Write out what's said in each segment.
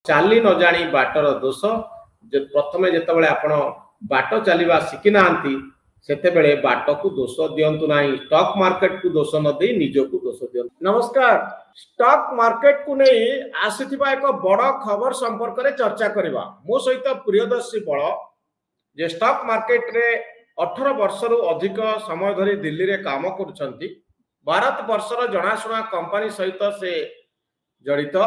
चाली न जानी बाटर दोष प्रथमे जेतेबेले आपण बाट चलवा शिखि नांती सेते बेले बाट को दोष दियंतु नाही स्टॉक मार्केट को दोष न दे निज को दोष दियंतु। नमस्कार, स्टॉक मार्केट को नहीं आसीथिबा एक बड़ खबर संपर्क रे चर्चा करबा। मो सहित प्रियदर्शी बळ जे स्टॉक मार्केट रे 18 वर्ष रु अधिक समय धरी दिल्ली रे काम करूछंती। भारत वर्षर जनाशुना कंपनी सहित से जड़ित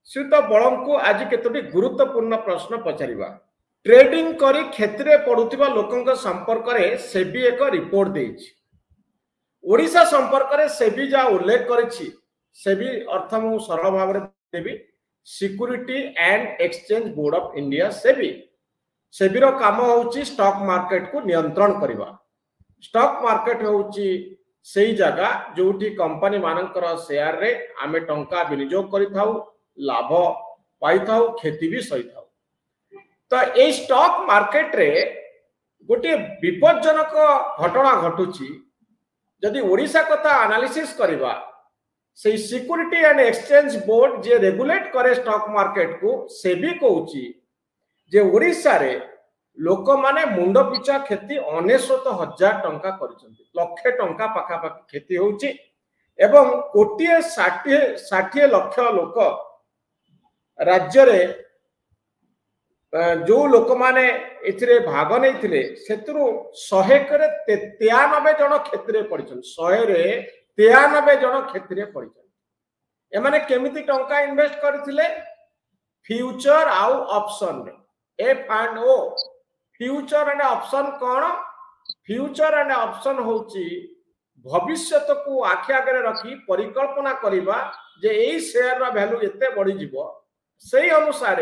श्रीत बलम को आज केतोटी गुरुत्वपूर्ण प्रश्न पचारिबा। ट्रेडिंग करी क्षेत्र पड़ुथिबा लोकंक संपर्क रे सेबी एक रिपोर्ट देछि। ओडिशा संपर्क रे सेबी जा उल्लेख करिछि सेबी अर्थ मु सरल भाव रे देबी security and exchange board of India SEBI. SEBI रो काम होउछि स्टॉक मार्केट को नियंत्रण करिबा। स्टॉक मार्केट होउछि सेही जगह जोठी कंपनी मानकर शेयर रे आमे टंका विनियोग करिथाउ, लाभ पाइथाउ, खेती भी सहिथाउ। तो ए स्टॉक मार्केट रे गोटे विपज्जनक घटना घटुची। जदि ओडिशा कथा एनालिसिस करिबा से security and exchange board J regulate करे स्टॉक मार्केट को सेबी कहउची जे ओडिशा रे लोक माने मुंड पिछा खेती 69,000 टंका करिसंती। लक्षे टंका पाखा पाखी खेती होउची एवं कोटिए 60 लाख लोक राज्य रे जो लोक माने एथिरे भाग नै थिले सेतरु 100 करे 93 जन क्षेत्रे पडिछन। 100 रे 93 जन क्षेत्रे पडिछन। ए माने केमिति टंका इन्वेस्ट करथिले फ्यूचर आउ ऑप्शन रे F&O। Future and option cone? Future and option होची भविष्यत को आखि आगे रखी परिकल्पना करिबा जे एई शेयर रा वैल्यू एते बढ़ी जिवो सेही अनुसार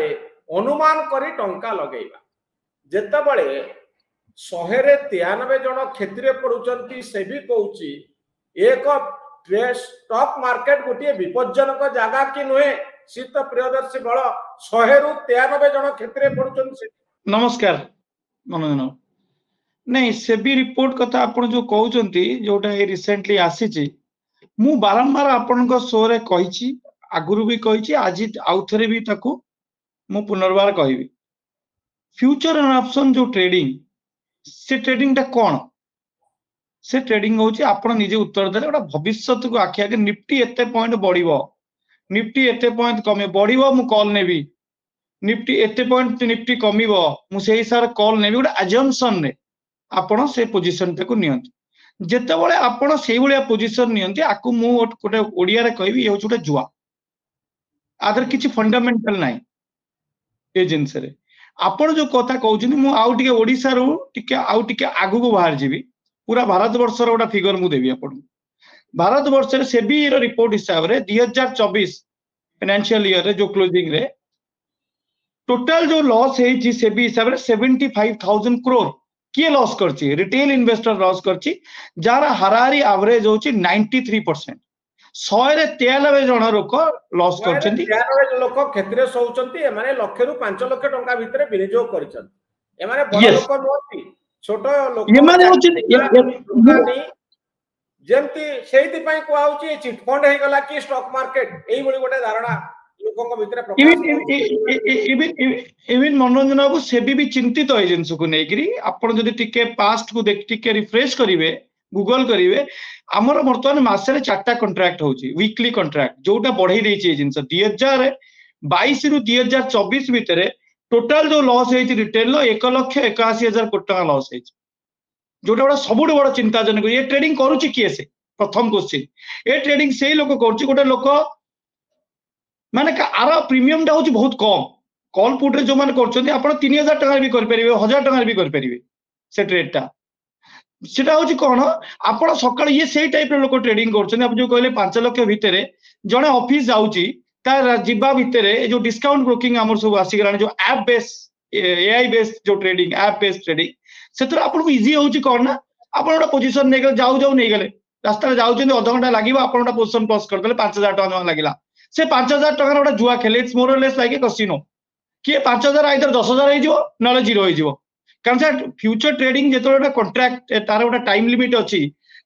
अनुमान करी टंका लगेइबा। जेते बळे 100 रे 93 जन क्षेत्रे पडुचंती सेबी कहउची एक स्टॉक मार्केट गोटे विपज्जनक जगह कि नुहे। शीत प्रियदर्शी बळ 100 रु 93 जन क्षेत्रे पडुचंती। नमस्कार मनोजन। नहीं सेबी रिपोर्ट कथा आपण जो कहउचंती जोटा रिसेंटली आसीची मु बारंबार आपण को शो रे कहिची, आगुरु भी कहिची, आज आउथरे भी ताकू मु पुनर्बार कहिबी। फ्यूचर एंड ऑप्शन जो ट्रेडिंग से ट्रेडिंग टा कोन? से ट्रेडिंग होची आपण निजे उत्तर देले ओटा भविष्यत को आखि आगे निफ्टी एते पॉइंट बढ़िबो, निफ्टी एते पॉइंट कमे बढ़िबो मु कॉल नेबी, निफ्टी एते पॉइंट निफ्टी कमिबो मु सेही सार कॉल नेबी। ओटा अजम्पशन ने आपण से पोजीशन टाको नियंती। जेते बळे आपण सेही बळे पोजीशन नियंती आकु मु गोटे ओडिया रे कहबी ए होचुटा जुआ। आदर किछि फंडामेंटल नाही ए जिंस रे। आपण जो कथा कहउछनी मु आउ टिके ओडिसा रो टिके आउ टिके आगु को बाहर जीवी। पूरा भारत वर्ष रो ओटा फिगर मु देबी आपण। भारत वर्ष रे सेबी रो रिपोर्ट हिसाब रे 2024 फाइनेंशियल ईयर रे जो क्लोजिंग रे टोटल जो लॉस है जी सेबी हिसाब रे 75,000 करोड़ किए लॉस करची। रिटेल इन्वेस्टर लॉस करची जारा हारारी एवरेज होची 93%। 100 रे 93 जन लोक लॉस करचंती। 93 लोक क्षेत्रे सोउचंती। ए माने लाख रु 5 लाख टंका भितरे विनियोग करिसंती। ए माने बड़ लोक नोती छोट लोक ये माने होची जेमती सेहिति पई को आउची चिट फंड हे गला कि स्टॉक मार्केट एई बळी गोटे धारणा लोकंक भितरे प्रकाश। इवन मनोरंजन बाबू सेबी भी चिंतित है जिनस को नेकरी। आपण जदि टिके पास्ट को देख टिके रिफ्रेश करिवे गूगल करिवे हमर वर्तमान मासे रे 4टा कॉन्ट्रैक्ट होची वीकली कॉन्ट्रैक्ट जोटा बढ़ाई देछि जिनस 2022 रु 2024 भितरे टोटल जो लॉस है रिटेल लो 1,81,000 कोटी टका लॉस है जोटा बड़ा सबुठ बड़ चिंताजनक। ये ट्रेडिंग करूची किए से प्रथम क्वेश्चन। ये ट्रेडिंग से लोक करूची गोटे लोक माने आर प्रीमियम टा होची बहुत कम। कॉल पुट रे जो माने करछथि आपण 3,000 टका भी कर परिबे 1,000 टका भी कर परिबे से ट्रेड टा। सेटा होची कोन आपण सकाळ ये सेही टाइप रे लोक ट्रेडिंग करछथि। आप जो कहले 5 लाख भितरे जणे ऑफिस जाउची तार जिबा भितरे जो डिस्काउंट ब्रोकिंग हमर सब आसी गलाने जो ऐप बेस एआई बेस जो ट्रेडिंग ऐप बेस ट्रेडिंग सेतर आपण को इजी होची कोन ना आपण ओटा पोजीशन नै गले जाऊ नै गले रास्ता रे जाउछन आधा घंटा लागिबो आपण ओटा पोजीशन प्लस कर देले 5,000 टका लागिला। से 5,000 टका ओटा जुआ खेले इट्स मोर और लेस लाइक ए कसिनो। कि 5,000 आइदर 10,000 हो जिवो नले जीरो हो जिवो। कारण से फ्यूचर ट्रेडिंग जेतोटा कॉन्ट्रैक्ट तार ओटा टाइम लिमिट अछि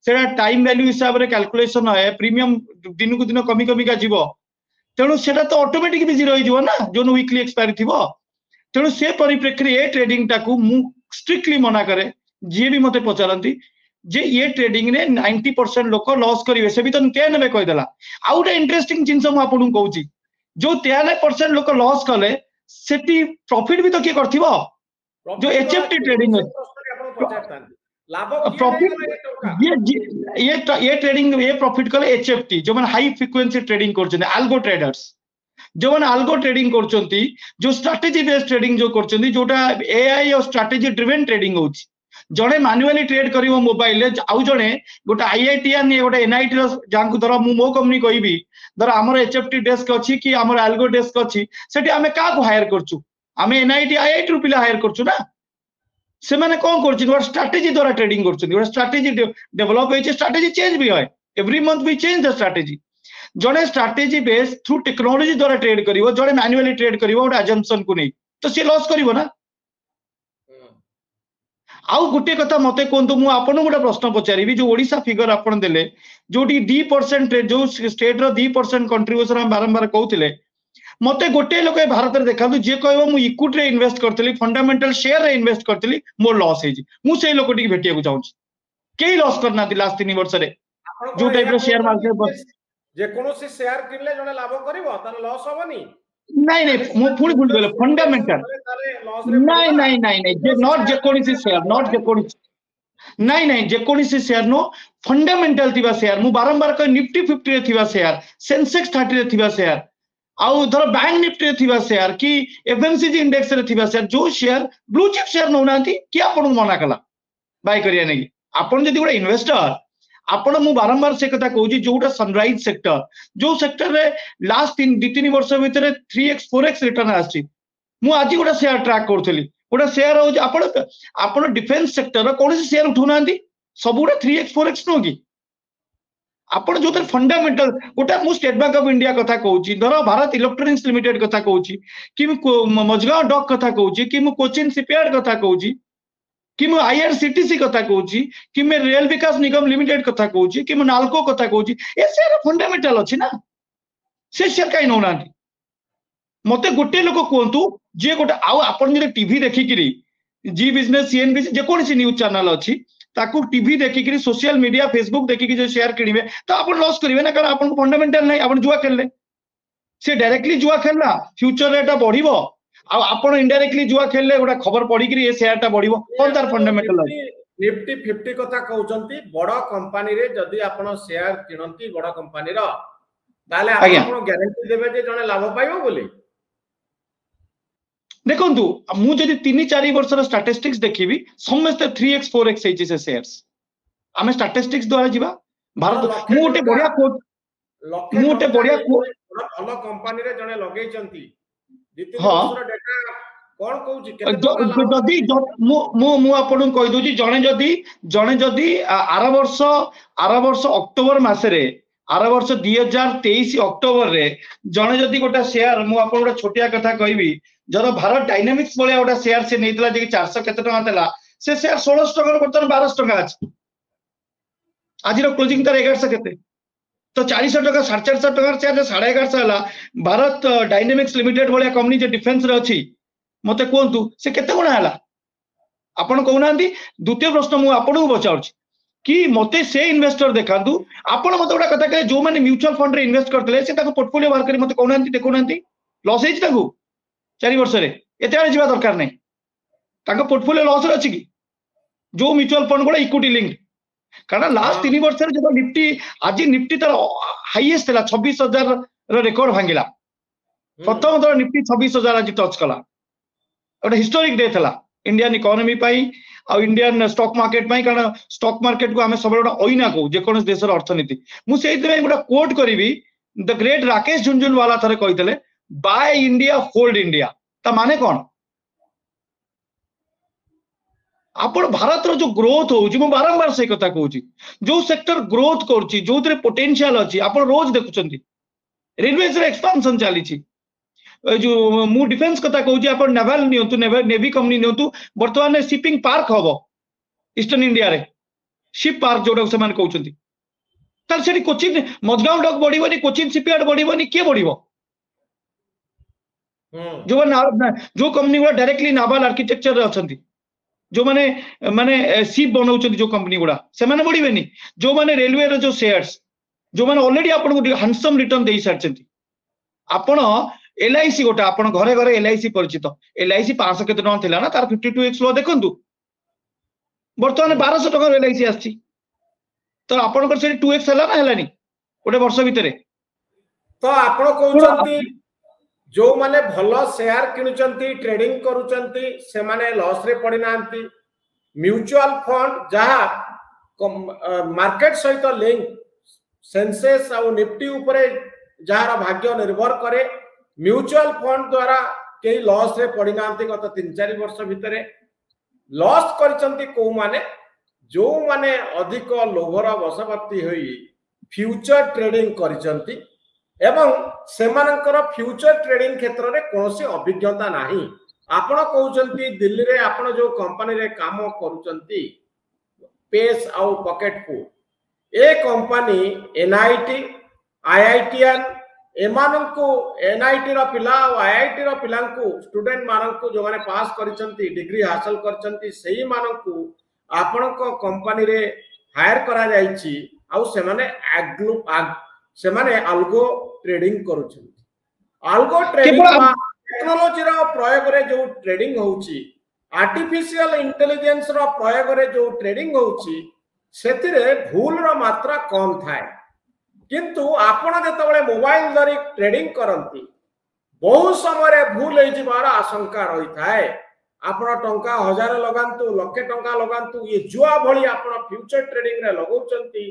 सेटा टाइम वैल्यू हिसाब रे कैलकुलेशन है। प्रीमियम दिन को दिन कमी कमी का जीवो तेणु सेटा तो ऑटोमेटिक बिजी रही जीव ना जो वीकली एक्सपायरी थिबो तेणु से परिप्रेक्षी ए ट्रेडिंग टाकू मु स्ट्रिक्टली मना करे जी भी मते पचारंती जे ये ट्रेडिंग ने 90% लोक लॉस करिवे से भी तो के नेबे कहि देला आ उटे इंटरेस्टिंग जिंस मु आपन कहूची जो 93% लोक लॉस कले सेटी प्रॉफिट भी तो के करथिबो जो एचएफटी ट्रेडिंग लाभ प्रॉफिट ये ट्रेडिंग ये प्रॉफिट कले एचएफटी जो माने हाई फ्रीक्वेंसी ट्रेडिंग करछन अल्गो ट्रेडर्स जो माने अल्गो ट्रेडिंग करछंती जो स्ट्रेटजी बेस्ड ट्रेडिंग जो करछंती जोटा एआई और स्ट्रेटजी ड्रिवन ट्रेडिंग होची जणे मैनुअली ट्रेड करिवो मोबाइल ले आउ जणे गोटे आईआईटीआर ने गोटे एनआईटी रो जांकु धर मो कंपनी कहबी धर हमर एचएफटी डेस्क अछि कि हमर अल्गो डेस्क अछि सेठी हमें का को हायर करछु हमें एनआईटी आईआईटी रो पिला हायर करछु ना से माने कोन करछि गोटे स्ट्रेटजी द्वारा ट्रेडिंग करछु गोटे स्ट्रेटजी डेवलप होय छै स्ट्रेटजी चेंज भी होय every month we change the strategy जणे स्ट्रेटजी बेस्ड थ्रू टेक्नोलॉजी द्वारा ट्रेड करिवो जणे मैनुअली ट्रेड करिवो गोटे अजम्पशन को नै तो से लॉस करिवो ना आउ गोटे कथा मते कोंतु मु आपन गोटे प्रश्न पचारिबी जो ओडिसा फिगर आपन देले जोटी 2% जो स्टेट रो 2% कंट्रीब्यूशन हम बारंबार कहउतिले मते गोटे लोक भारत रे देखालु जे कहबो मु इक्विटी रे इन्वेस्ट करतली फंडामेंटल शेयर रे इन्वेस्ट करतली मोर लॉस हेजी मु सेही लोक टिक भेटिया को चाहूची केही लॉस करना थी लास्ट 3 वर्ष रे जो टाइप रो शेयर मार्केट जे कोनोसी शेयर किनले जने लाभ करिवो तार लॉस होबनी नहीं नहीं मु फुल भूल गेले फंडामेंटल नहीं नहीं नहीं नहीं जे नॉट जे कोनोसी शेयर नॉट जे कोनोसी नहीं नहीं जे कोनोसी शेयर नो फंडामेंटल थिबा शेयर मु बारंबार कह निफ्टी 50 रे थिबा शेयर सेंसेक्स 30 रे थिबा शेयर आउ धर बैंक निफ्टी रे थिबा शेयर कि एफएमसीजी इंडेक्स रे थिबा शेयर जो शेयर ब्लू चिप शेयर न होनांती कि आपन मना कला बाय करिया नै आपन जदी गोटे इन्वेस्टर आपण मु बारंबार से कथा कहूची जोटा सनराइज सेक्टर जो सेक्टर रे लास्ट 2-3 वर्ष भीतर 3x 4x रिटर्न आछि मु आज गोटा शेयर ट्रैक करथली गोटा शेयर हो आपण आपण डिफेंस सेक्टर रो कोन शेयर उठुनांती सब गोटा 3x 4x नो की आपण जो फंडामेंटल गोटा मु स्टेट बैंक ऑफ इंडिया कथा कहूची धर भारत इलेक्ट्रॉनिक्स लिमिटेड कथा कहूची कि मजगांव डॉक कथा कहूची कि मु कोचिन शिपयार्ड कथा कहूची कि मु आईआरसीटीसी कथा कहूची कि मैं रेल विकास निगम लिमिटेड कथा कहूची कि मु नालको कथा कहूची ए शेयर फंडामेंटल अछि ना से शेयर काई न होनांती मते गोटे लोक कोंतु जे गोटे आ आपण जे टीवी देखि किरी जी बिजनेस सीएनबीसी जे कोनसी न्यूज चैनल अछि ताकू टीवी देखि किरी सोशल मीडिया फेसबुक देखि कि जो शेयर किनिबे तो आपण लॉस करिवे ना कारण आपण फंडामेंटल नै आपण जुआ खेलले से डायरेक्टली जुआ खेलला फ्यूचर रेट बढ़िबो आपण इनडायरेक्टली जुआ खेलले गोटा खबर पढी कि ए शेयर टा बढ़िबो कोन तार फंडामेंटल निफ्टी 50 कथा कहउचंती बड़ कंपनी रे जदी आपण शेयर किनंती बड़ कंपनी रो ताले आपण ग्यारंटी देबे जे जने लाभ पाइबो बोली देखंतु मु जदी 3-4 वर्ष रो स्टैटिस्टिक्स देखिबी समस्त 3x 4x हेची से शेयर्स आमे स्टैटिस्टिक्स द्वारा जिबा भारत मु ओटे बढ़िया कोट मु ओटे बढ़िया भलो कंपनी रे जने लगेई चंती डेटा कोन कहूची केते जदी मु आपन कहि दोची जणे जदी आर वर्ष अक्टोबर मासे आर वर्ष 2023 अक्टोबर रे जणे जदी गोटा शेयर मु आपन गोटा छोटिया कथा कहबी जरो भारत डायनामिक्स बोले गोटा शेयर से नेतला जे 400 केते टका तला से शेयर 1600 टका बर्तन 1200 टका अछि आज रो क्लोजिंग तार 1100 केते तो 400 टका 450 टका शेयर 1150 हला भारत डायनामिक्स लिमिटेड बोले कंपनी जे डिफेंस रे अछि मते कोंतु से केते गुणा हला आपण कहउनांती द्वितीय प्रश्न मु आपण को बचाउछि कि मते से इन्वेस्टर देखांतु आपण मते गोटा कथा कहे जो माने म्यूचुअल फंड रे इन्वेस्ट करतले से ताको पोर्टफोलियो बाहर करी मते कहउनांती देखउनांती लॉस हेछि ताको 4 वर्ष रे एते आले जीवा दरकार नै ताको पोर्टफोलियो लॉस रे अछि कि जो म्यूचुअल फंड गोटा इक्विटी लिंक्ड कारण लास्ट 3 वर्ष रे जो निफ्टी आज निफ्टी तर हाईएस्ट थला 26000 रो रिकॉर्ड भांगिला प्रथम तर निफ्टी 26000 आज टच कला ओटा हिस्टोरिक डे थला इंडियन इकोनॉमी पाई आ इंडियन स्टॉक मार्केट पाई कारण स्टॉक मार्केट को हमें सब गोटा ओइना को जे कोन देश रो अर्थनीति मु सेहि तरे गोटा कोट करिवि द ग्रेट राकेश झुनझुनवाला थरे कहितले बाय इंडिया होल्ड इंडिया ता माने कोन आपण भारत रो जो ग्रोथ होउची मु बारंबार से कथा कहूची जो सेक्टर ग्रोथ करची जो तरे पोटेंशियल अछि आपण रोज देखुचंती रेलवेज रे एक्सपेंशन चाली छी जो मु डिफेंस कथा कहूची आपण नेवल नियंतु नेवी कंपनी नियंतु वर्तमान शिपिंग पार्क हबो ईस्टर्न इंडिया रे शिप पार्क जोडा से मान कहउचंती ताल सेठी कोचिन मजगांव डॉक बढिबोनी कोचिन शिपयार्ड बढिबोनी के बढिबो जो कंपनी गुड़ा डायरेक्टली नावल आर्किटेक्चर रे अछंती जो माने माने शिप बनाउछंती जो कंपनी गुड़ा से माने बढ़िबेनी जो माने रेलवे रो जो शेयर्स जो माने ऑलरेडी आपन को हैंडसम रिटर्न देई सारछंती आपण एलआईसी गोटा आपण घरे घरे एलआईसी परिचित एलआईसी 500 केते टका थिला ना तार 52x लो देखंतु वर्तमान 1200 टका एलआईसी आछि तो आपण को से 2x हला ना हलानी गोटे वर्ष भितरे तो आपण कहउछंती जो माने भलो शेयर किनुचंती ट्रेडिंग करूचंती से माने लॉस रे पड़ी नांती म्यूचुअल फंड जहा मार्केट सहित लिंक सेंसेस और निफ्टी ऊपर जहार भाग्य निर्भर करे म्यूचुअल फंड द्वारा कई लॉस रे पड़ी नांती गत 3-4 वर्ष भितरे लॉस करचंती को माने जो माने अधिक लोभर वशवर्ती होई फ्यूचर ट्रेडिंग करचंती एवं सेमानकर फ्यूचर ट्रेडिंग क्षेत्र रे कोनोसी अभिज्ञता नाही आपण कहउचंती दिल्ली रे आपण जो कंपनी रे काम करूचंती पेस आउ पॉकेट फूड ए कंपनी एनआईटी आईआईटीएन एमानंको एनआईटी रो पिला और आईआईटी रो पिलांको स्टूडेंट मानंको जो माने पास करचंती डिग्री हासिल करचंती सेही मानंको आपणको कंपनी रे हायर करा जाईची आउ से माने से माने अल्गो ट्रेडिंग करूछंती अल्गो ट्रेडिंग टेक्नोलॉजी रो प्रयोग रे जो ट्रेडिंग होउची आर्टिफिशियल इंटेलिजेंस रो प्रयोग रे जो ट्रेडिंग होउची सेतिरे भूल रो मात्रा कम थाए किंतु आपण जतबळे मोबाइल धरी ट्रेडिंग करंती बहुत समय भूल हो जिबार आशंका रही थाए आपण टंका 1000 लगांतु लक्षे टंका लगांतु ये जुआ भली आपण फ्यूचर ट्रेडिंग रे लगौचंती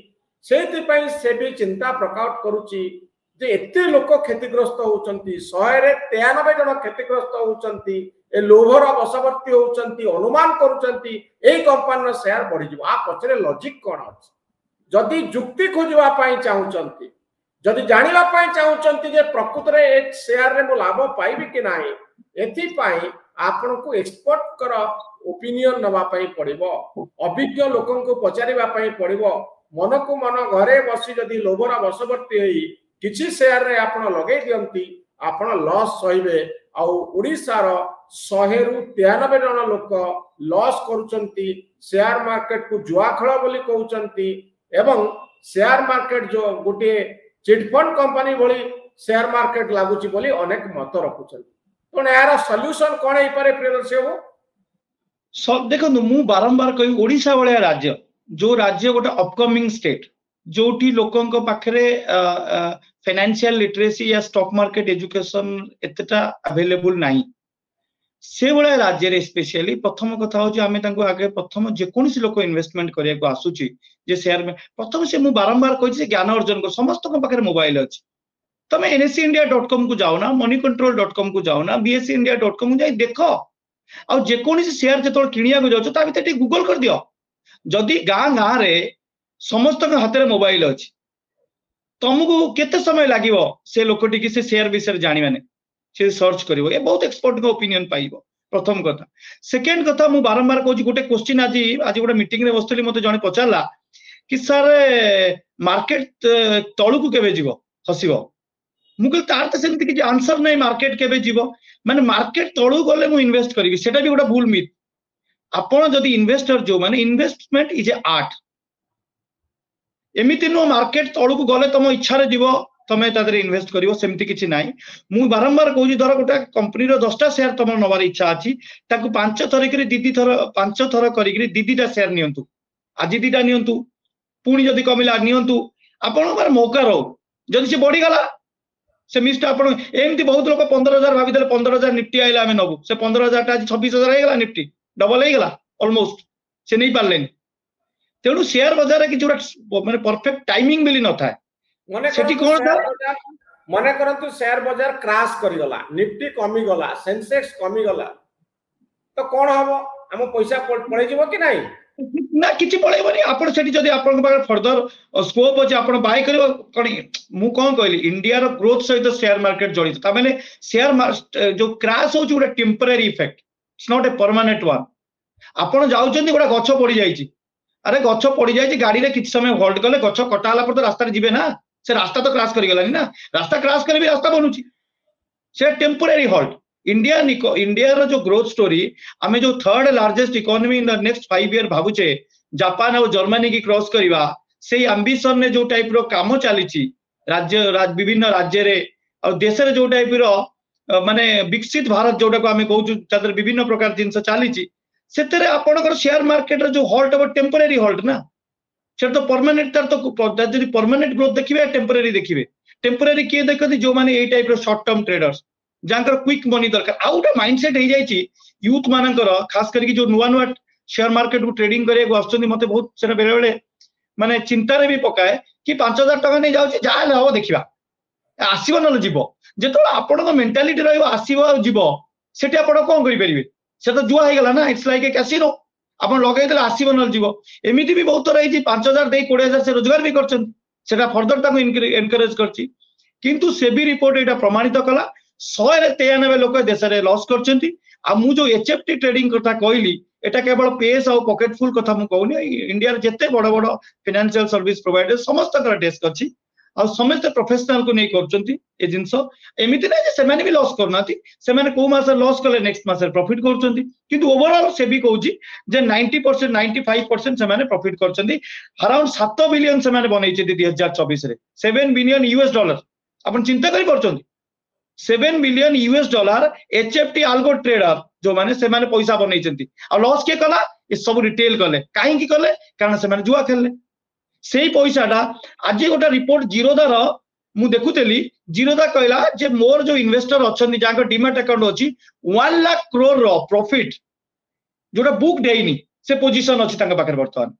सेति पई से भी चिंता प्रकट करूची जे एते लोक क्षतिग्रस्त होउचंती 100 रे 93 जन क्षतिग्रस्त होउचंती ए लोभर वशवर्ती होउचंती अनुमान करूचंती ए कंपनी रो शेयर बढ़ी जिवो आ पछरे लॉजिक कोन अछि जदि युक्ति खोजवा पाई चाहूचंती जदि जानिबा पाई चाहूचंती जे प्रकृत रे एक शेयर रे मो लाभ पाइबी कि नाही एथि पाई आपन को एक्सपर्ट कर ओपिनियन नवा पाई पड़िबो अभिज्ञ लोकन को पचारिबा पाई पड़िबो मन को मन घरे बसी जदि लोभर वशवर्ती होई किछि शेयर रे आपन लगे दियंती आपन लॉस सहिबे आ ओडिसा रो 100 रु 93 जन लोक लॉस करूचंती शेयर मार्केट को जुआ खेल बोली कहउचंती एवं शेयर मार्केट जो गोटे चिटफंड कंपनी भली शेयर मार्केट लागुची बोली अनेक मत रखुचंती तो यार सॉल्यूशन कोन हे पारे प्रियदर्शी हो सब देखो मु बारंबार कहि ओडिसा वाला राज्य जो राज्य गोटे अपकमिंग स्टेट जोटी लोकन को पाखरे फाइनेंशियल लिटरेसी या स्टॉक मार्केट एजुकेशन एतटा अवेलेबल नाही से बळे राज्य रे स्पेशली प्रथम कथा हो जे आमे तांको आगे प्रथम जे कोनसी लोक इन्वेस्टमेंट करिया को आसुची जे शेयर में प्रथम से मु बारंबार कहि जे ज्ञान अर्जन को समस्त को पाखरे मोबाइल अछि तमे nsindia.com को जाओ ना moneycontrol.com को जाओ ना bsindia.com को जाई देखो आ जे कोनसी शेयर जतोल किनिया को जाउ ता भीतर गूगल कर दियो जदि गाँ रे समस्त हाथ में मोबाइल अच्छी तुमको केते समय लागिवो से लोकटी की से शेयर विषय जानि माने से सर्च करिवो ए बहुत एक्सपर्ट को ओपिनियन पाइबो प्रथम कथा सेकंड कथा मु बारंबार कहूची गोटे क्वेश्चन आज गोटे मीटिंग रे बसतली मते जने पचारला कि सर मार्केट तळु को केबे जीवो खसिबो मु कहल तार त सेमति कि आंसर नै मार्केट केबे जीवो माने मार्केट तळु गले मु इन्वेस्ट करिवि सेटा भी गोटे भूल मिथ आपण जदि इन्वेस्टर जो माने इन्वेस्टमेंट इज ए आर्ट एमिति नो मार्केट तळु को गले तम इच्छा रे जीवो तमे तादरे इन्वेस्ट करिवो सेमति किछि नाही मु बारंबार कहूजी धर गोटा कंपनी रो 10टा शेयर तम नवार इच्छा अछि ताकु 5 थर करी दीदी थर 5 थर करी करी दीदीटा शेयर नियंतु आज दीटा नियंतु पुणी जदि कमिला नियंतु आपण बार मौका रहो जदि से बढ़ी गला से मिस्टर आपण एमति बहुत लोग 15000 भाबी देले 15000 निफ्टी आइला हमें नबु से 15000 टा आज 26000 हे गला निफ्टी डबल हे गला ऑलमोस्ट से नहीं पारलेन तेणु शेयर बाजार कि माने परफेक्ट टाइमिंग मिली न थाए सेठी कोन मने करंतु शेयर बाजार क्रैश करि गला निफ्टी कमी गला सेंसेक्स कमी गला तो कोन हबो हम पैसा पड़े जीवो कि नहीं ना किछि पळेबनी आपण सेठी जदी आपण पाखर फर्दर स्कोप अछि आपण बाय करिवो कणी मु कोन कहली इंडिया रो ग्रोथ सहित शेयर मार्केट जड़ित ता माने शेयर जो क्रैश होची उडा temporary effect it's not a permanent one आपण जाउचंदी गोडा गछ पड़ी जाईची अरे गछ पड़ी जाईची गाड़ी रे किछ समय होल्ड कले गछ कटाला पर तो रास्ता रे जिबे ना से रास्ता तो क्रॉस करि गलानी ना रास्ता क्रॉस करे भी रास्ता बनुची से टेम्परेरी होल्ड इंडिया रो जो ग्रोथ स्टोरी आमे जो third largest economy in the next 5 year भाबुचे जापान और जर्मनी की क्रॉस करवा से एम्बिशन ने जो टाइप रो काम चली विभिन्न राज्य रे और देश रे जो टाइप रो माने विकसित भारत जोटा को आमे कहू विभिन्न प्रकार जिनस चली से आपनकर शेयर मार्केट जो हॉल्ट अब टेम्पररी हॉल्ट ना से तो परमानेंट तार तो जदि परमानेंट ग्रोथ देखिए टेम्पररी देखिए टेम्पररी किए देखते जो माने ए टाइप रो शॉर्ट टर्म ट्रेडर्स जहाँकर क्विक मनी दरकार आउ गोटे माइंडसेट हो जाए यूथ मानकर खास करके जो नुआ नुआ शेयर मार्केट को ट्रेडिंग करने आसुच्च मत बहुत से बेले बेले माने चिंतार भी पकाए कि 5,000 टका नहीं जाऊँ जहाँ हम देखा आसव ना जीव जो आपण मेंटालिटी रसव जीव से कौन करेंगे से तो जुआ होगा ना इट्स लाइक ए कैसीनो आप लगे आसव ना जीव एमती भी बहुत थर 5,000 दे 20,000 से रोजगार भी कर फर्दर एनकरेज कर सेबी रिपोर्ट यहाँ प्रमाणित कला 193 लोक देश में लॉस कर जो एचएफटी ट्रेडिंग कथा कहली एटा केवल पेस और पॉकेटफुल कथा मु कहूनी इंडिया जिते बड़ बड़ फाइनेंशियल सर्विस प्रोवाइडर समस्त डेस्क अच्छी आ समस्त प्रोफेशनल को नहीं करछंती ए जिंस एमिति ना जे सेमाने भी लॉस करनाती सेमाने को मास लॉस कले नेक्स्ट मास प्रॉफिट करछंती किंतु ओवरऑल से भी कहूची जे 90% 95% सेमाने प्रॉफिट करछंती अराउंड 7 बिलियन सेमाने बनैछि 2024 रे 7 बिलियन यूएस डॉलर अपन चिंता करि परछंती 7 बिलियन यूएस डॉलर एचएफटी आल्गो ट्रेडर जो माने से माने पैसा बनैछंती आ लॉस के कला ए सब रिटेल कले काहे की कले कारण से माने जुआ खेलले सेही पैसाटा आज गोटे रिपोर्ट जीरोदार मु देखुतेली जीरोदा कहला जे मोर जो इन्वेस्टर अछंती जाकर डीमैट अकाउंट अछि 1 लाख करोड़ रो प्रॉफिट जोटा बुक देइनी से पोजीशन अछि तांका पाखर वर्तमान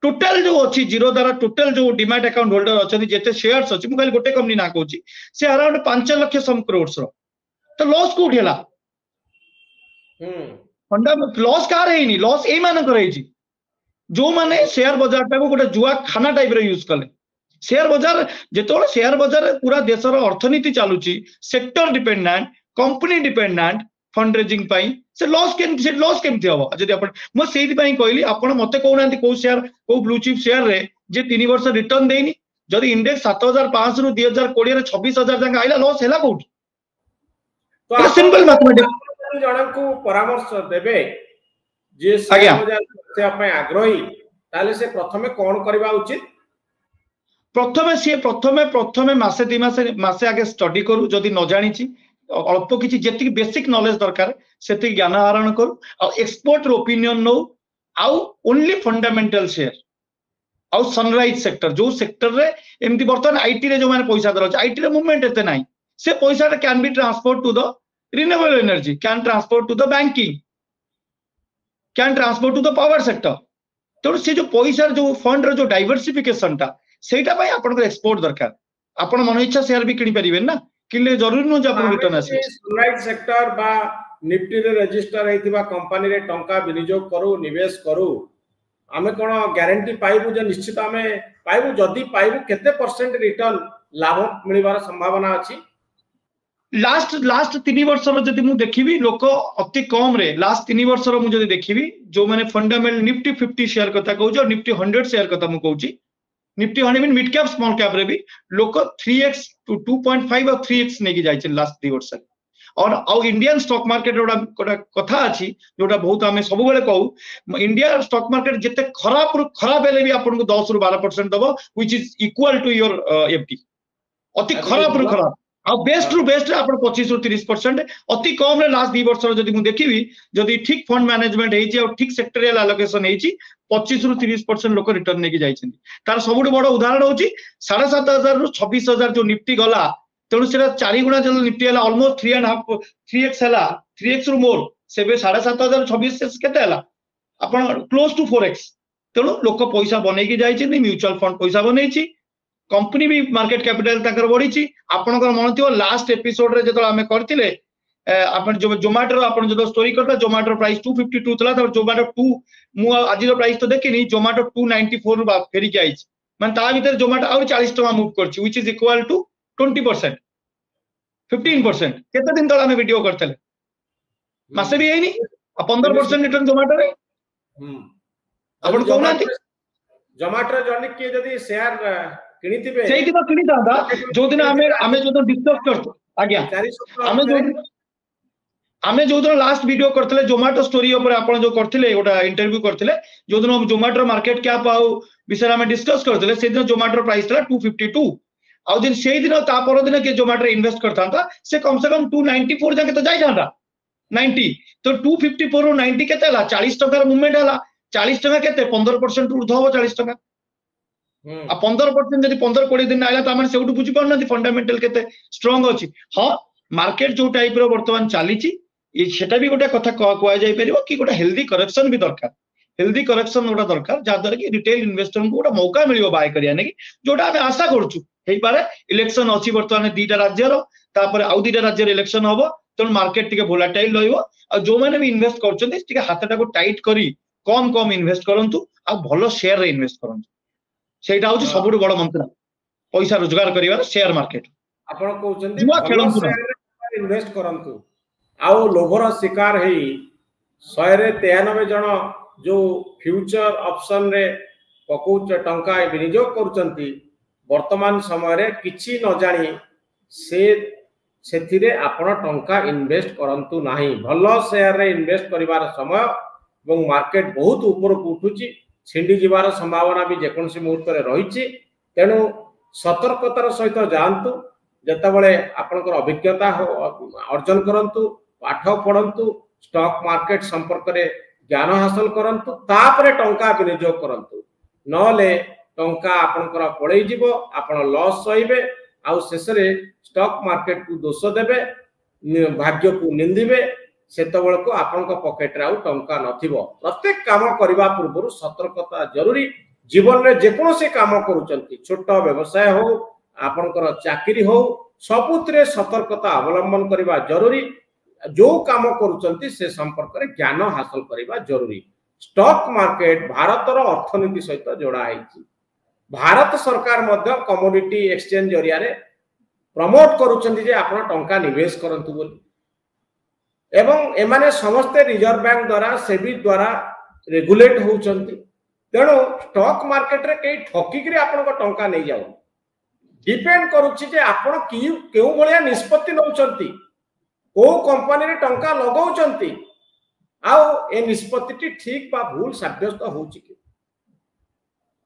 टोटल जो अच्छी जीरोदार टोटल जो डीमैट अकाउंट होल्डर अच्छा जिते शेयर्स अच्छी मुझे गोटे कंपनी ना कहूँ से अराउंड 5 लाख सम करोड़ तो लॉस कौट है लॉस कार लॉस ए मानकर जो माने शेयर बाजार टाक गोटे जुआ खाना टाइप यूज कले शेयर बाजार जो शेयर बाजार पूरा देशर अर्थनीति चलुची sector dependent company dependent fund raising से लॉस केमती हम जदि मुझे कहली आप मत कहना कौ शेयर कौ ब्लू चिप शेयर रे जे 3 वर्ष रिटर्न देनी जदि इंडेक्स 7,500 रु 2020 26,000 जाके आइला लॉस है कौट तो सिंपल मैथमेटिक्स जण को परामर्श देबे जे शेयर बाजार से आपे आग्रही ताले से प्रथमे कोन करबा उचित प्रथमे मासे 2 मासे आगे स्टडी करू जदि न जानी अल्प किसी जी बेसिक नॉलेज दरकार से ज्ञान आहरण करू एक्सपर्ट ओपिनियन नो आउ ओनली फंडामेंटल शेयर आउ सनराइज सेक्टर जो सेक्टर रे एमती बर्तमान आईटी रे जो माने पैसा दर आईटी रे मूवमेंट एते नाही से पैसा can be transport to the renewable energy can transport to the banking can transport to the power sector तो से जो पैसा जो फंड रो जो डाइवर्सिफिकेशन टा सेटा भाई आपन एक्सपोर्ट दरकार आपन मन इच्छा शेयर भी किनि परिबेन ना किले जरूरी न जे आपन रिटर्न आसे सनराइज सेक्टर बा निफ्टी रे रजिस्टर हेतिबा कंपनी रे टंका विनियोग करू निवेश करू आमे कोन गारंटी पाइबु जे निश्चित आमे पाइबु जदी पाइबु केते परसेंट रिटर्न लाभ मिलिबार संभावना अछि लास्ट 3 वर्ष रो जदी मु देखिबी लोक अति कम रे लास्ट 3 वर्ष रो मु जदी देखिबी जो माने फंडामेंटल निफ्टी 50 शेयर कथा कहू जो निफ्टी 100 शेयर कथा मु कहूची Nifty 100 mean mid cap small cap रे भी लोक 3x टू 2.5 और 3x नेकी जाय छै लास्ट 3 वर्ष और आउ इंडियन स्टॉक मार्केट गोटा कथा अछि जोटा बहुत आमे सब बेले कहू इंडिया स्टॉक मार्केट जते खराब हेले भी आपन को 10 रु 12% दबो which is equal to your FD अति खराब आ बेस्ट रु बेस्ट आप 25 रु 30% अति कम रे लास्ट 2 वर्ष जदि मु देखिबी जदि ठीक फंड मैनेजमेंट हेछि और ठीक सेक्टोरियल एलोकेशन हेछि 25 रु 30% लोक रिटर्न नेकी जाइछन तार सबुठ बड़ उदाहरण होछि 7,500 रु 26,000 जो निफ्टी गला तेणु से 4 गुणा जो निफ्टी हला ऑलमोस्ट 3.5 3x हला 3x रु मोर सेबे 7,500 26 केते हला आपण क्लोज टू 4x तेणु लोक पैसा बनेकी जाइछन म्यूचुअल फंड पैसा बनैछि कंपनी भी मार्केट कैपिटल तकर बढ़ी आपनकर मन थियो लास्ट एपिसोड रे जतो हमें करथिले आपण जो जोमेटो आपण जो स्टोरी करता जोमेटो प्राइस 252 तला त जोमेटो 2 मु आज रो प्राइस तो देखिनी जोमेटो 294 रु फेरी के आइछ माने ता भीतर जोमेटो और 40 टका मूव करछि व्हिच इज इक्वल टू 20% 15% केते दिन तला हमें वीडियो करथले मासे भी हेनी 15% रिटर्न जोमेटो रे आपण कोना जोमेटो जने के जदी शेयर किनितिबे सेही दिन किनिता जो दिन हमें जो दिन डिस्कस करतो आज्ञा हमें जो आमे जो दिन लास्ट वीडियो करथिले जोमाटो स्टोरी ऊपर आपण जो करथिले गोटा इंटरव्यू करथिले जो दिन जोमाटो मार्केट कैप आउ विषय में डिस्कस करथिले से दिन जोमाटो प्राइस था 252 आउ दिन से दिन ता पर दिन के जोमाटो इन्वेस्ट करथांता से कम 294 जाके तो जाई थांता 90 तो 254 रो 90 केते हला 40 टका मूवमेंट हला 40 टका केते 15% ऊर्ध्व हो 40 टका आ 15% जदि 15-20 दिन आइला त माने सेउटु बुझी पाउना फंडामेंटल केते स्ट्रांग अछि हां मार्केट जो टाइप रो वर्तमान चालीची सेटा भी गोटे कथा कुआ जाई परिबो कि गोटे हेल्दी करेक्शन भी दरकार हेल्दी करेक्शन गोटा दरकार जा द्वारा कि रिटेल इन्वेस्टर को गोटा मौका मिलियो बाय करिया ने जोटा हम आशा करछु हेई पारे इलेक्शन अछि वर्तमान दीटा राज्य रो तापर आउ दीटा राज्य रे इलेक्शन होबो तो मार्केट टिके वोलाटाइल रहइबो आ जो माने भी इन्वेस्ट करछन्ते टिके हातटा को टाइट करी कम कम इन्वेस्ट करंतु आ भलो शेयर रे इन्वेस्ट करंतु सेटा होछि सबुठ बड़ मंत्र पैसा रोजगार करिवार शेयर मार्केट आपण कहउछन्ते भलो शेयर रे इन्वेस्ट करंतु आउ लोभर शिकार हेई 193 जन जो फ्यूचर ऑप्शन रे पकोच टंका विनियोग करूचंती वर्तमान समय रे किछि न जानी सेथिरे आपण टंका इन्वेस्ट करंतु नाही भलो शेयर रे इन्वेस्ट करिवार समय एवं मार्केट बहुत ऊपर को उठुची छिंडी जिवार संभावना भी जेकोनसी मुहूर्त रे रहिची तेनु सतर्कतार सहित जानतु जेतबळे आपनकर अभिज्ञता अर्जन करंतु पाठ पढ़ंतु स्टॉक मार्केट संपर्क रे ज्ञान हासिल करंतु तापरे टंका विनियोग करंतु नले टंका आपनकर पळै जिवो आपण लॉस सहिबे आउ शेषरे स्टॉक मार्केट को दोष देबे भाग्य को निंदिबे सेतबळ को आपनक पॉकेट रे आउ टंका नथिबो प्रत्येक काम करबा पूर्व सतर्कता जरूरी जीवन रे जेकोन से काम करूचंती छोट व्यवसाय हो आपनकर चाकरी हो सबुतरे सतर्कता अवलंबन करबा जरूरी जो काम करूचंती से संपर्क रे ज्ञान हासिल करबा जरूरी स्टॉक मार्केट भारतर अर्थनीति सहित जोड़ा है भारत सरकार मध्य कमोडिटी एक्सचेंज जरिया रे प्रमोट करूचंती जे आपण टंका निवेश करंतु बोली एवं एमाने समस्त रिजर्व बैंक द्वारा सेबी द्वारा रेगुलेट होउचंती तेणु स्टॉक मार्केट रे कई ठकी करी आपण को टंका नै जाउ डिपेंड करूची जे आपण केउ भलिया निष्पत्ति नउचंती को कंपनी रे टंका लगाउचंती आउ ए निष्पत्ति ठीक बा भूल साब्यस्त होउची कि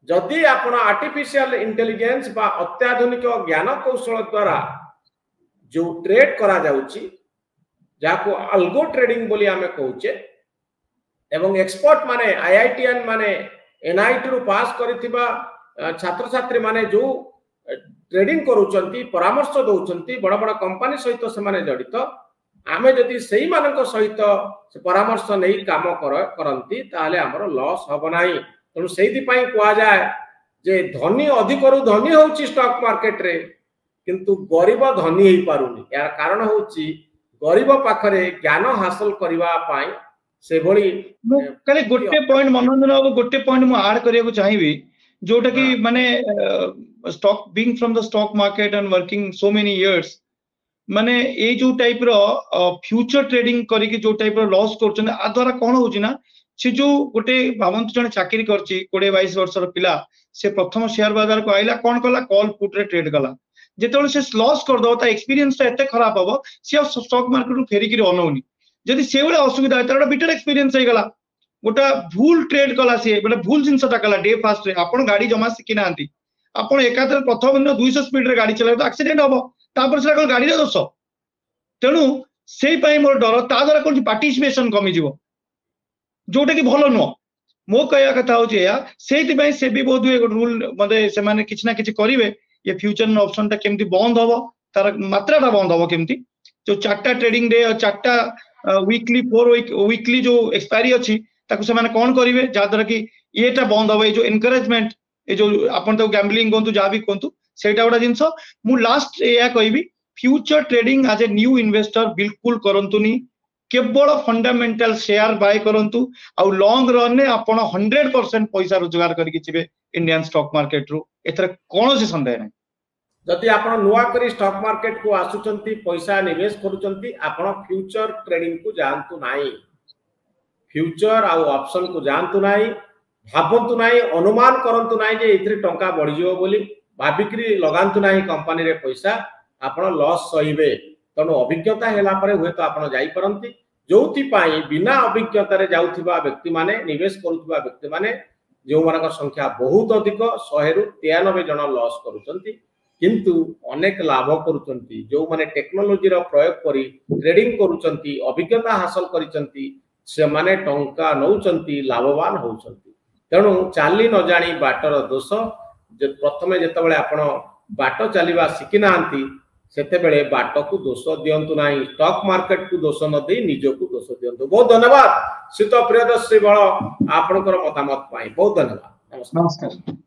जदि आपण आर्टिफिशियल इंटेलिजेंस बा अत्याधुनिक ज्ञान कौशल द्वारा जो ट्रेड करा जाउची जाको अल्गो ट्रेडिंग बोली आमे कहूचे एवं एक्सपर्ट माने आईआईटीएन माने एनआईटी रु पास करिथिबा छात्र छात्री माने जो ट्रेडिंग करूचंती परामर्श दउचंती बड़ बड़ कंपनी सहित से माने जडित आमे जदि सेही मानक सहित से परामर्श नै काम करंती ताले हमर लॉस हबो नाही तनु सेही पई कोआ जाय जे धनी अधिकरु धनी होउची स्टॉक मार्केट रे किंतु गरीब धनी हेई पारुनी यार कारण होउची गरीब पाखरे ज्ञान हासिल करबा पई से भली खाली गोटे पॉइंट मनोरंजन अब गोटे पॉइंट मु ऐड करिया को चाहिबी जोटा कि माने stock being from the stock market and working so many years माने ए जो टाइप रो फ्यूचर ट्रेडिंग करी कि जो टाइप रो लॉस करछन आ द्वारा कोन होउची ना से जो गोटे भावंत जने चाकरी करची 20-22 वर्ष रो पिला से प्रथम शेयर बाजार को आइला कोन कला कॉल पुट रे ट्रेड कला जेतोले से लॉस कर दो ता एक्सपीरियंस ता एते खराब हबो से स्टॉक मार्केट रो फेरी कि अनौनी जदि से बेले असुविधा है तारा बिटर एक्सपीरियंस हे गला गोटा भूल ट्रेड कला से बेले भूल जिंसटा कला डे फास्ट रे आपण गाड़ी जमा सिखि नांती आपण एकातर प्रथम दिन 200 स्पीड रे गाड़ी चलाय तो एक्सीडेंट हबो तापर से कोन गाड़ी रे दोष तेनु सेही पई मोर डर ता द्वारा कोन पार्टिसिपेशन कमी जीवो जोटा कि भलो न मो कहया कथा होची या सेही पई से भी बहुत एक रूल मते से माने किछ ना किछ करिवे ये फ्यूचर ऑप्शन ता केमती बंद हबो तार मात्राटा बंद हबो केमती जो चारटा ट्रेडिंग डे और चारटा वीकली 4 वीकली जो एक्सपायरी अछि ताको से माने कोन करिवे जा द्वारा कि एटा बंद हबो जो एनकरेजमेंट ए जो आपण तो गैम्बलिंग कोंतु जा भी कोंतु सेटा गोटा जिंस मु लास्ट एया कहबी future trading as a new investor बिल्कुल करंतुनी केवल फंडामेंटल शेयर बाय करंतु आ लॉन्ग रन ने आपण 100% पैसा रोजगार करके छिबे इंडियन स्टॉक मार्केट रो एथरा कोनो से संदेह नै जदि आपण नुवा करी स्टॉक मार्केट को आसुचंती पैसा निवेश करूचंती आपण फ्यूचर ट्रेडिंग को जानतु नाही फ्यूचर आ ऑप्शन को जानतु नाही भाबंतु नाही अनुमान करंतु नाही जे इथरे टंका बढ़ी जिवो बोली भाबिकरी लगांतु नाही कंपनी रे पैसा आपण लॉस सहिबे तनो अभिज्ञता हेला परे हुए तो आपण जाई परंती जोथि पाई बिना अभिज्ञतारे जाउथिबा व्यक्ति माने निवेश करुथिबा व्यक्ति माने जो मानक संख्या बहुत अधिक 100 रु 93 जन लॉस करूचंती किंतु अनेक लाभ करूचंती जो माने टेक्नोलॉजी रो प्रयोग करी ट्रेडिंग करूचंती अभिज्ञता हासिल करिचंती से माने टंका नौचंती लाभवान होचंती तेणु चाली न जानी बाटर दोष जे प्रथमे जेतबेले आपण बाट चलिबा शिखि नांती सेते बेले बाट को दोष दियंतु नाही स्टॉक मार्केट को दोष न दे निज को दोष दियंतु। बहुत धन्यवाद शीत प्रियदर्शी बळ आपनकर मतामत पाई बहुत धन्यवाद। नमस्कार।